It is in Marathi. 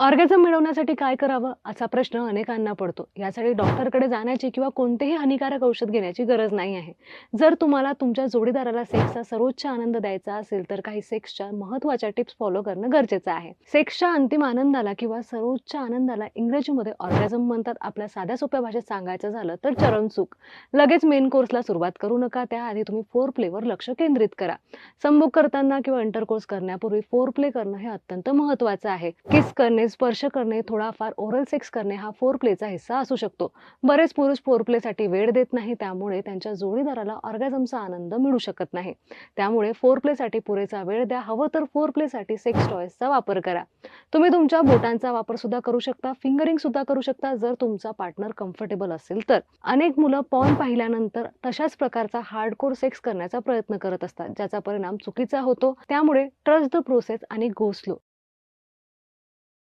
ऑर्गॅझम मिळवण्यासाठी काय करावं असा प्रश्न अनेकांना पडतो. यासाठी डॉक्टरकडे जाण्याची किंवा कोणतेही हानिकारक औषध घेण्याची गरज नाही आहे. जर तुम्हाला तुमच्या जोडीदाराला सेक्सचा सर्वोच्च आनंद द्यायचा असेल तर काही सेक्सच्या महत्त्वाच्या टिप्स फॉलो करणं गरजेचं आहे. सेक्सच्या अंतिम आनंदाला किंवा सर्वोच्च आनंदाला इंग्रजीमध्ये ऑर्गॅझम म्हणतात. आपल्या साध्या सोप्या भाषेत सांगायचं झालं तर चरणसुख. लगेच मेन कोर्सला सुरुवात करू नका. त्याआधी तुम्ही फोर प्लेवर लक्ष केंद्रित करा. संभोग करताना किंवा इंटरकोर्स करण्यापूर्वी फोर प्ले करणं हे अत्यंत महत्त्वाचं आहे. किस करणे, स्पर्श करणे, थोडाफार ओरल सेक्स करणे हा फोर प्लेचा हिस्सा असू शकतो. बरेच पुरुष फोर प्लेसाठी वेळ देत नाही, त्यामुळे त्यांच्या जोडीदाराला ऑर्गॅझमचा आनंद मिळू शकत नाही. त्यामुळे फोर प्लेसाठी पुरेसा वेळ द्या. हवं तर फोर प्लेसाठी सेक्स टॉयजचा वापर करा. तुम्ही तुमच्या बोटांचा वापर सुद्धा करू शकता, फिंगरिंग सुद्धा करू शकता जर तुमचा पार्टनर कम्फर्टेबल असेल तर. अनेक मुलं पॉर्न पाहिल्यानंतर तशाच प्रकारचा हार्डकोर सेक्स करण्याचा प्रयत्न करत असतात, ज्याचा परिणाम चुकीचा होतो. त्यामुळे ट्रस्ट द प्रोसेस आणि गो स्लो.